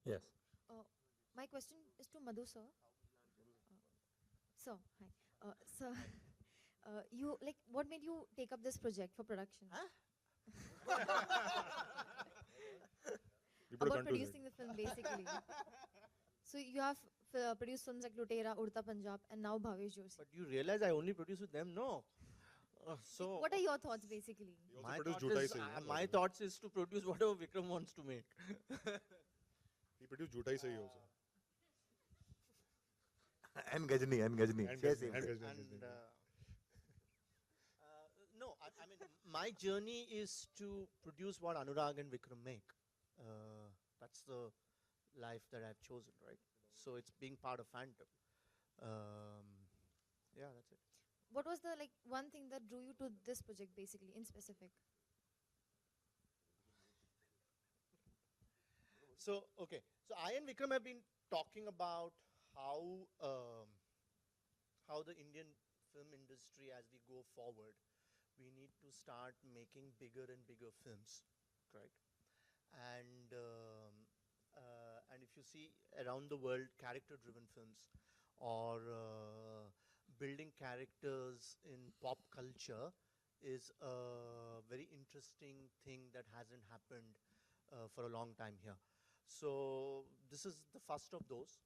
Yes. My question is to Madhu sir. Sir, hi. Sir, you like what made you take up this project for production? Huh? You put a About gun to his head. producing the film, basically. So you have produced films like Lutera, Udta Punjab, and now Bhavesh Joshi. But you realize I only produce with them? No. Like, what are your thoughts, basically? He also My produced thoughts Jutai is, Sahi, you know, my also. thoughts is to produce whatever Vikram wants to make. He produced Jutai Sahi also. And Gajni, and Gajni. And Say Gajni, same and thing. Gajni, and And Gajni. no, I mean, my journey is to produce what Anurag and Vikram make. That's the life that I've chosen, right? So it's being part of Phantom. Yeah, that's it. What was the like one thing that drew you to this project, basically, in specific? So, okay. So I and Vikram have been talking about how the Indian film industry, as we go forward, we need to start making bigger and bigger films, correct? And if you see around the world, character-driven films or building characters in pop culture is a very interesting thing that hasn't happened for a long time here. So this is the first of those.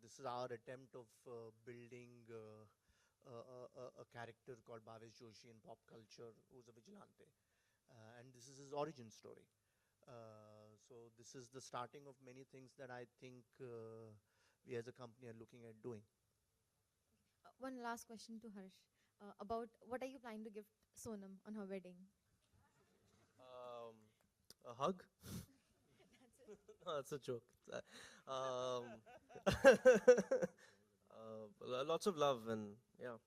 This is our attempt of building a character called Bhavesh Joshi in pop culture, who's a vigilante. And this is his origin story. So this is the starting of many things that I think we as a company are looking at doing. One last question to Harsh. About what are you planning to gift Sonam on her wedding? A hug? No, that's a joke. Lots of love and yeah.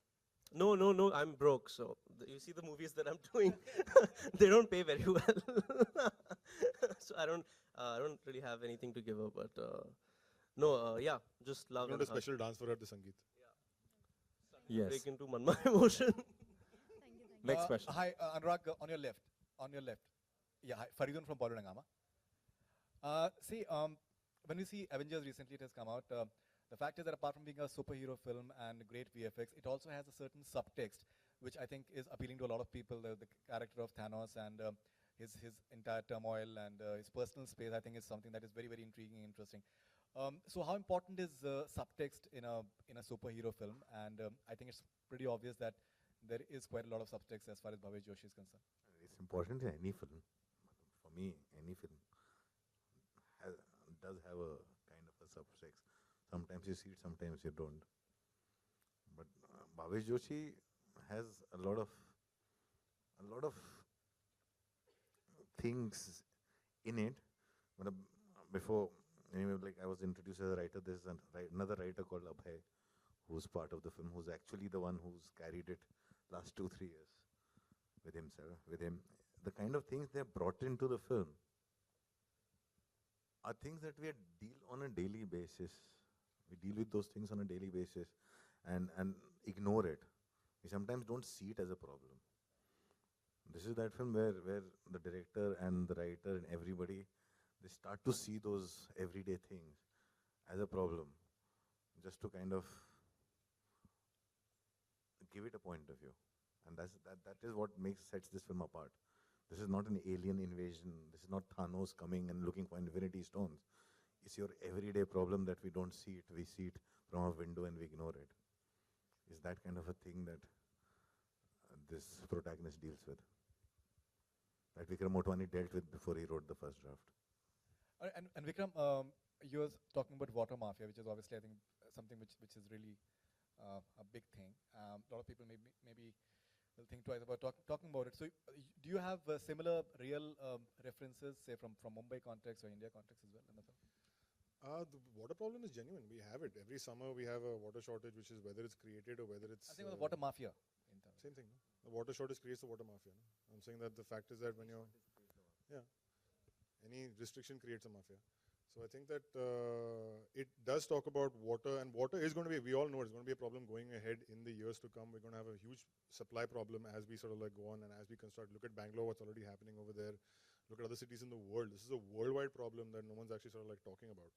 No, no, no. I'm broke, so you see the movies that I'm doing, they don't pay very well. So I don't really have anything to give her. But no, yeah, just love You and want a hug. special dance for her at the Sangeet. Break Yes. into Manma emotion. Thank you. Next question. Hi, Anurag, on your left. On your left. Yeah, hi, Faridun from Bollywood Hangama. When we see Avengers recently, it has come out. The fact is that apart from being a superhero film and great VFX, it also has a certain subtext, which I think is appealing to a lot of people. The character of Thanos and his entire turmoil and his personal space, I think, is something that is very, very intriguing and interesting. So how important is subtext in a superhero film? And I think it's pretty obvious that there is quite a lot of subtext as far as Bhavesh Joshi is concerned. It's important in any film. For me, any film does have a kind of a subtext. Sometimes you see it, sometimes you don't. But Bhavesh Joshi has a lot of things in it. But before, anyway, like I was introduced as a writer, there's another writer called Abhay, who's part of the film, who's actually the one who's carried it last 2-3 years with him. The kind of things they have brought into the film are things that we deal on a daily basis. We deal with those things on a daily basis and ignore it. We sometimes don't see it as a problem. This is that film where the director and the writer and everybody, they start to see those everyday things as a problem, just to kind of give it a point of view. And that is what sets this film apart. This is not an alien invasion. This is not Thanos coming and looking for Infinity Stones. It's your everyday problem that we don't see it. We see it from a window and we ignore it. It's that kind of a thing that this protagonist deals with. That Vikram Motwani dealt with before he wrote the first draft. And Vikram, you were talking about water mafia, which is obviously, I think, something which is really a big thing. A lot of people maybe will think twice about talking about it. So do you have similar real references, say, from Mumbai context or India context as well in the film? The water problem is genuine. We have it. Every summer we have a water shortage, which is whether it's created or whether it's... I think the water mafia. Same thing. No? The water shortage creates the water mafia. No? I'm saying that the fact is that when you're... Yeah. Any restriction creates a mafia. So I think that it does talk about water, and water is going to be, we all know it's going to be a problem going ahead in the years to come. We're going to have a huge supply problem as we sort of like go on and as we construct. Look at Bangalore, what's already happening over there. Look at other cities in the world. This is a worldwide problem that no one's actually sort of like talking about.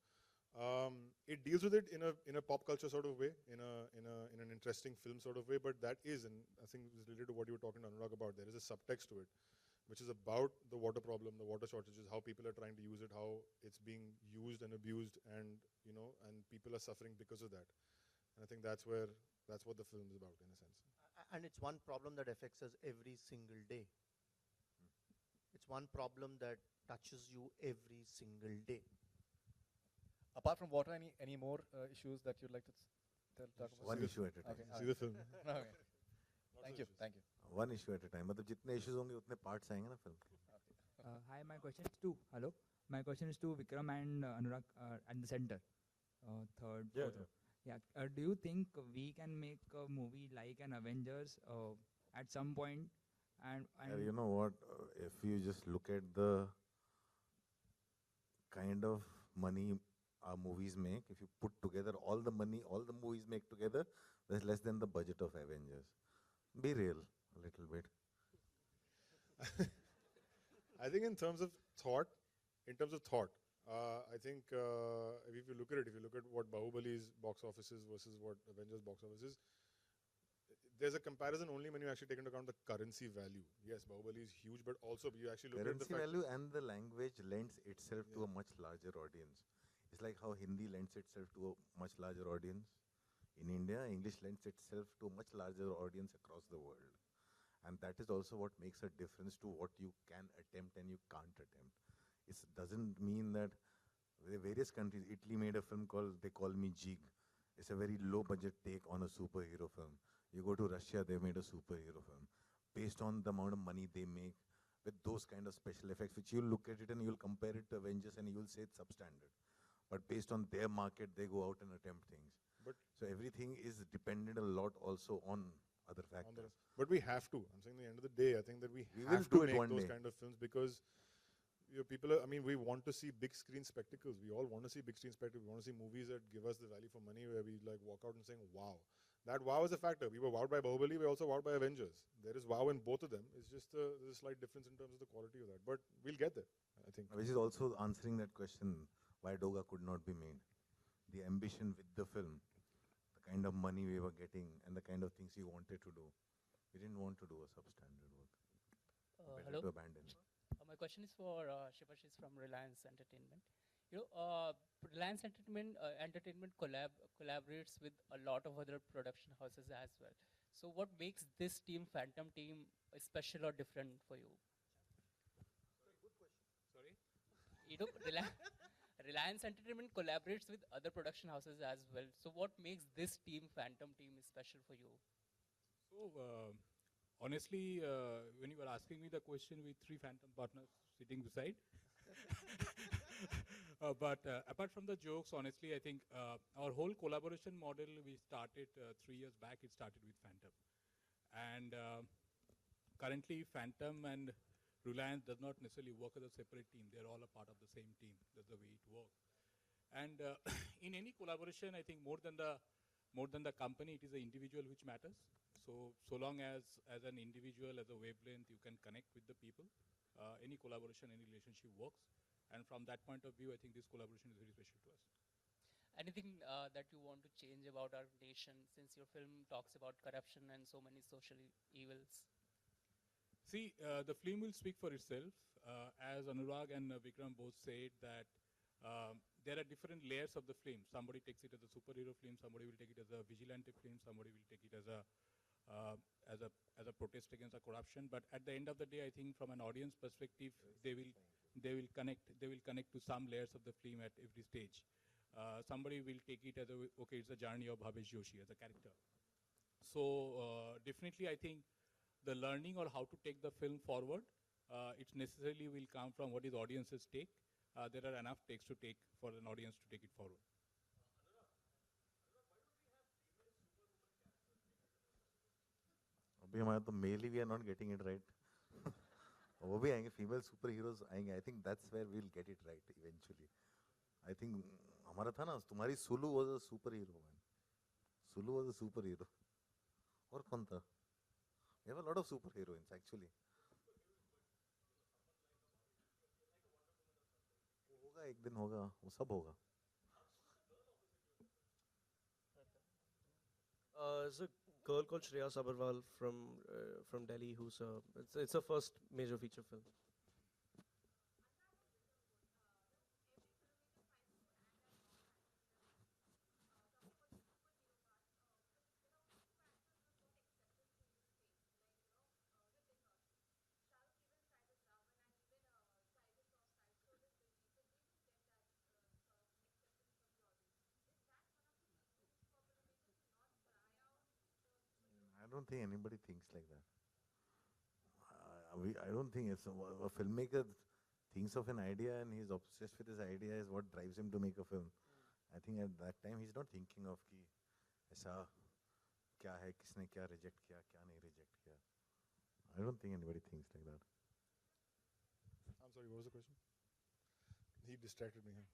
It deals with it in a pop culture sort of way, in an interesting film sort of way. But that is, and I think it's related to what you were talking to Anurag about. There is a subtext to it, which is about the water problem, the water shortages, how people are trying to use it, how it's being used and abused, and and people are suffering because of that. And I think that's what the film is about, in a sense. And it's one problem that affects us every single day. It's one problem that touches you every single day. Apart from water, any more issues that you'd like to talk about? One issue at a time. Okay, See the film. okay. Thank you. Thank you. One issue at a time. मतलब जितने issues होंगे उतने parts आएंगे ना film के. Hi, my question is to My question is to Vikram and Anurag at the center. Third, fourth row. Yeah. Do you think we can make a movie like an Avengers at some point? And You know what? If you just look at the kind of money our movies make, if you put together all the money all the movies make together, there's less than the budget of Avengers. Be real a little bit. I think in terms of thought, I think if you look at what Bahubali's box office is versus what Avengers box office is, there's a comparison only when you actually take into account the currency value. Yes, Bahubali is huge, but also you actually look at the Currency fact value and the language lends itself to a much larger audience. It's like how Hindi lends itself to a much larger audience. In India, English lends itself to a much larger audience across the world. And that is also what makes a difference to what you can attempt and you can't attempt. It doesn't mean that the various countries, Italy made a film called They Call Me Jig. It's a very low budget take on a superhero film. You go to Russia, they made a superhero film. Based on the amount of money they make with those kind of special effects, which you'll look at it and you'll compare it to Avengers and you'll say it's substandard. But based on their market, they go out and attempt things. So everything is dependent a lot also on other factors. But we have to. I'm saying at the end of the day, I think that we We have will do to it make one those day. kind of films because people are, we want to see big screen spectacles. We all want to see big screen spectacles. We want to see movies that give us the value for money where we like walk out and saying, wow. That wow is a factor. We were wowed by Bahubali, we were also wowed by Avengers. There is wow in both of them. It's just there's a slight difference in terms of the quality of that. But we'll get there, I think. Which is also answering that question, why Doga could not be made. The ambition with the film, the kind of money we were getting, and the kind of things we wanted to do. We didn't want to do a substandard work. Better Hello. to abandon. My question is for Shivashish from Reliance Entertainment. Reliance Entertainment collaborates with a lot of other production houses as well. So what makes this team, Phantom team, special or different for you? Sorry? Reliance Entertainment collaborates with other production houses as well. So what makes this team, Phantom team, special for you? So, honestly, when you were asking me the question with 3 Phantom partners sitting beside, but apart from the jokes, honestly, I think our whole collaboration model we started 3 years back. It started with Phantom, and currently Phantom and Reliance does not necessarily work as a separate team. They're all a part of the same team. That's the way it works. And in any collaboration, I think more than the company, it is the individual which matters. So long as an individual, as a wavelength, you can connect with the people, any collaboration, any relationship works. And from that point of view, I think this collaboration is very special to us. Anything that you want to change about our nation, since your film talks about corruption and so many social evils? See, the film will speak for itself. As Anurag and Vikram both said that there are different layers of the film. Somebody takes it as a superhero film, somebody will take it as a vigilante film, somebody will take it as a protest against the corruption. But at the end of the day, I think from an audience perspective, they will connect to some layers of the film at every stage. Somebody will take it as it's a journey of Bhavesh Joshi as a character. So definitely, I think the learning or how to take the film forward, it necessarily will come from what is audience's take. There are enough takes to take for an audience to take it forward. अभी हमारा तो मेल ही we are not getting it right. वो भी आएंगे, female superheroes आएंगे. I think that's where we'll get it right eventually. I think हमारा था ना, तुम्हारी Sulu was a superhero man. Sulu was a superhero. और कौन था? We have a lot of superheroines actually. होगा एक दिन होगा वो सब होगा. There's a girl called Shreya Sabarwal from Delhi who's it's her first major feature film. I don't think anybody thinks like that. I don't think it's a filmmaker thinks of an idea and he's obsessed with his idea is what drives him to make a film. I think at that time he's not thinking of कि ऐसा क्या है किसने क्या reject किया क्या नहीं reject किया. I don't think anybody thinks like that. I'm sorry, what was the question? He distracted me.